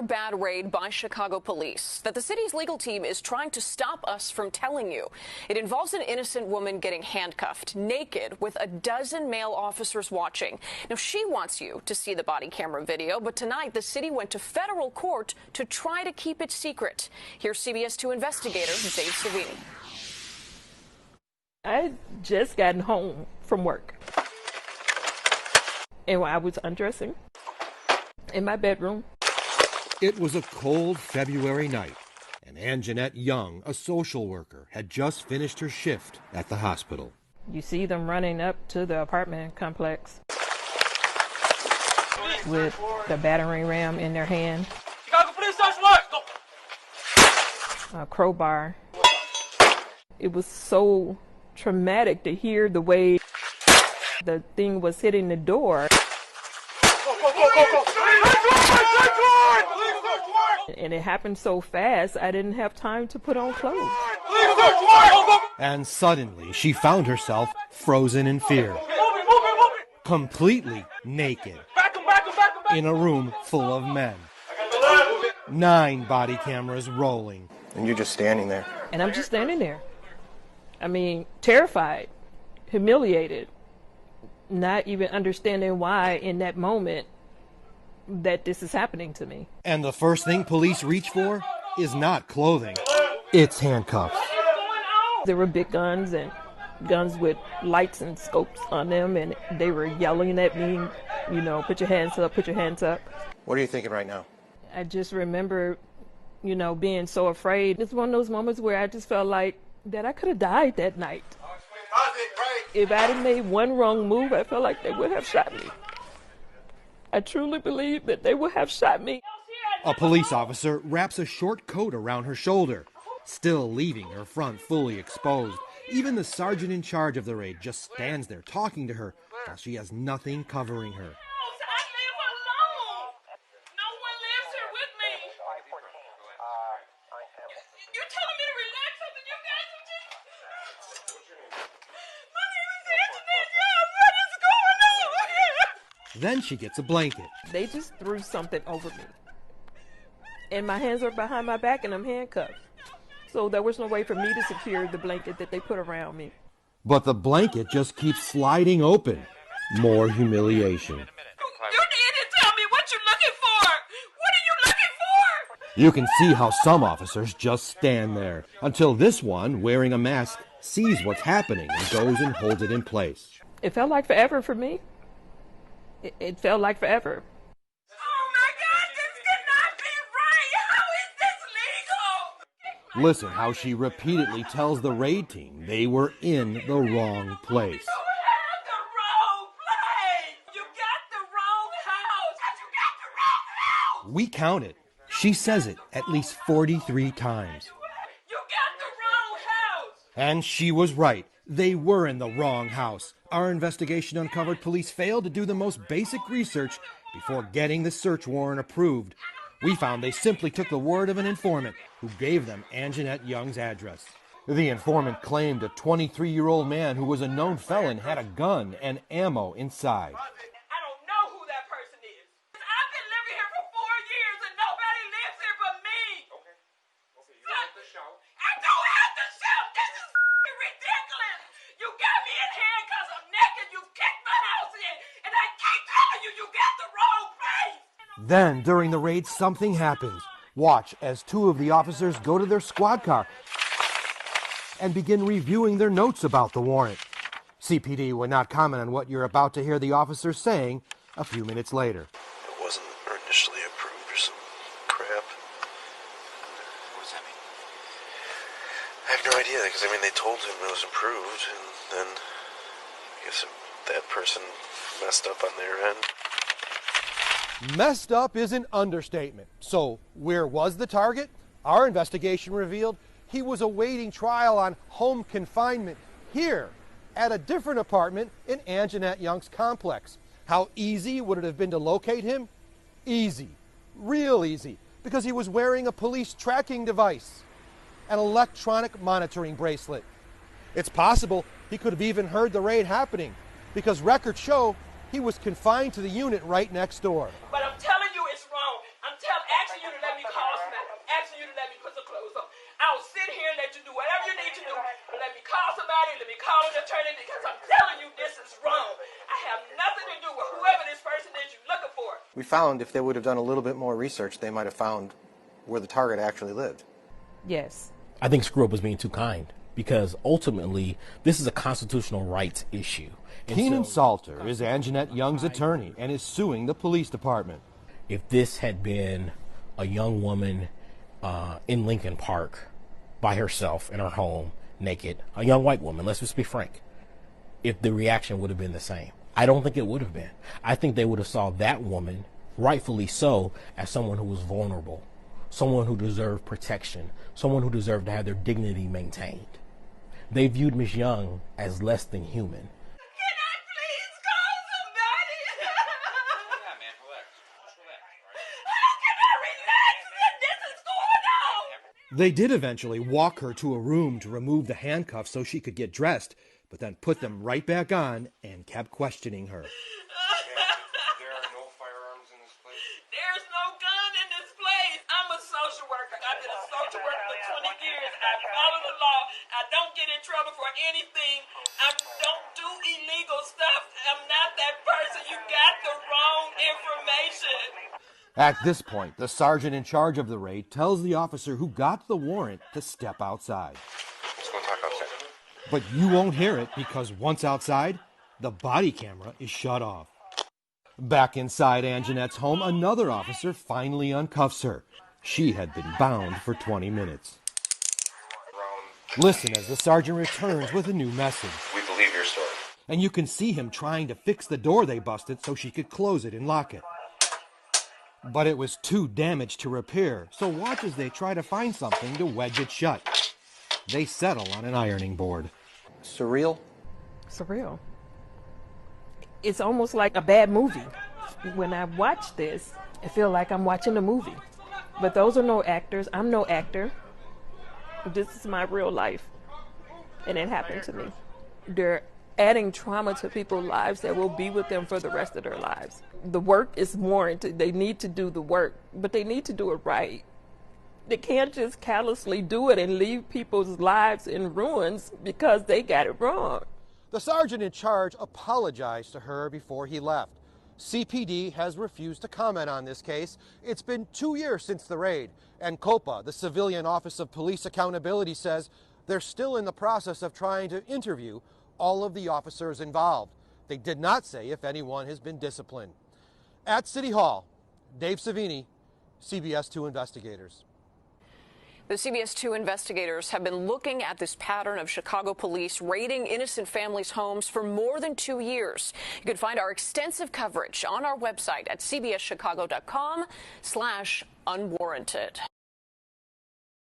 Bad raid by Chicago police that the city's legal team is trying to stop us from telling you. It involves an innocent woman getting handcuffed, naked, with a dozen male officers watching. Now, she wants you to see the body camera video, but tonight the city went to federal court to try to keep it secret. Here's CBS 2 investigator Dave Savini. I had just gotten home from work, and while I was undressing in my bedroom, it was a cold February night, and Ann Jeanette Young, a social worker, had just finished her shift at the hospital. you see them running up to the apartment complex with the battering ram in their hand, a crowbar. It was so traumatic to hear the way the thing was hitting the door. And it happened so fast, I didn't have time to put on clothes. And suddenly, she found herself frozen in fear. Completely naked. In a room full of men. 9 body cameras rolling. And you're just standing there. And I'm just standing there. I mean, terrified, humiliated, not even understanding why in that moment that this is happening to me. And the first thing police reach for is not clothing. It's handcuffs. There were big guns and guns with lights and scopes on them, and they were yelling at me, you know, put your hands up, put your hands up. What are you thinking right now? I just remember, you know, being so afraid. It's one of those moments where I just felt like that I could have died that night. If I had made one wrong move, I felt like they would have shot me. I truly believe that they would have shot me. A police officer wraps a short coat around her shoulder, still leaving her front fully exposed. Even the sergeant in charge of the raid just stands there talking to her while she has nothing covering her. Then she gets a blanket. They just threw something over me. And my hands are behind my back and I'm handcuffed. So there was no way for me to secure the blanket that they put around me. But the blanket just keeps sliding open. More humiliation. You need to tell me what you're looking for. What are you looking for? You can see how some officers just stand there until this one, wearing a mask, sees what's happening and goes and holds it in place. It felt like forever for me. It felt like forever. Oh my God, this cannot be right. How is this legal? Listen how she repeatedly tells the raid team they were in the wrong place. You have the wrong place. You got the wrong house. You got the wrong house. We counted. She says it at least 43 times. You got the wrong house. And she was right. They were in the wrong house. Our investigation uncovered police failed to do the most basic research before getting the search warrant approved. We found they simply took the word of an informant who gave them Ann Jeanette Young's address. The informant claimed a 23-year-old man who was a known felon had a gun and ammo inside. I don't know who that person is. I've been living here for 4 years and nobody lives here but me. Okay, you don't have to shout. I don't have to shout. This is ridiculous. You got me in handcuffs. I'm naked. You kicked my house in. And I keep telling you, you got the wrong place. Then, during the raid, something happens. Watch as 2 of the officers go to their squad car and begin reviewing their notes about the warrant. CPD would not comment on what you're about to hear the officers saying a few minutes later. It wasn't initially approved or some crap. What does that mean? I have no idea, because they told him it was approved, and then I guess that person messed up on their end. Messed up is an understatement. So, where was the target? Our investigation revealed he was awaiting trial on home confinement here at a different apartment in Ann Jeanette Young's complex. How easy would it have been to locate him? Easy. Real easy. Because he was wearing a police tracking device, an electronic monitoring bracelet. It's possible he could have even heard the raid happening because records show he was confined to the unit right next door. But I'm telling you it's wrong. asking you to let me call somebody. Asking you to let me put some clothes on. I'll sit here and let you do whatever you need to do. But let me call somebody, let me call an attorney, because I'm telling you this is wrong. I have nothing to do with whoever this person is you're looking for. We found if they would have done a little bit more research, they might have found where the target actually lived. Yes. I think Screw Up was being too kind, because ultimately this is a constitutional rights issue. And Keenan so, Salter is Anjanette Young's attorney and is suing the police department. if this had been a young woman in Lincoln Park by herself in her home, naked, a young white woman, let's just be frank, if the reaction would have been the same. I don't think it would have been. I think they would have saw that woman, rightfully so, as someone who was vulnerable, someone who deserved protection, someone who deserved to have their dignity maintained. They viewed Ms. Young as less than human. Can I please call somebody? Yeah, man, relax. Just relax, all right? How can I relax when this is going on? They did eventually walk her to a room to remove the handcuffs so she could get dressed, but then put them right back on and kept questioning her. There are no firearms in this place. There's no gun in this place. I'm a social worker. I've been a social worker for 20 years. I follow the law. I don't get in trouble for anything. I don't do illegal stuff. I'm not that person. You got the wrong information. At this point, the sergeant in charge of the raid tells the officer who got the warrant to step outside. Let's go talk outside. But you won't hear it because once outside, the body camera is shut off. Back inside Anjanette's home, another officer finally uncuffs her. She had been bound for 20 minutes. Listen as the sergeant returns with a new message. We believe your story. And you can see him trying to fix the door they busted so she could close it and lock it. But it was too damaged to repair, so watch as they try to find something to wedge it shut. They settle on an ironing board. Surreal? Surreal. It's almost like a bad movie. When I watch this, I feel like I'm watching a movie. But those are no actors. I'm no actor. This is my real life. And it happened to me. They're adding trauma to people's lives that will be with them for the rest of their lives. The work is warranted. They need to do the work, but they need to do it right. They can't just callously do it and leave people's lives in ruins because they got it wrong. The sergeant in charge apologized to her before he left. CPD has refused to comment on this case. It's been 2 years since the raid, and COPA, the Civilian Office of Police Accountability, says they're still in the process of trying to interview all of the officers involved. They did not say if anyone has been disciplined. At City Hall, Dave Savini, CBS 2 Investigators. The CBS 2 investigators have been looking at this pattern of Chicago police raiding innocent families' homes for more than 2 years. You can find our extensive coverage on our website at cbschicago.com/unwarranted.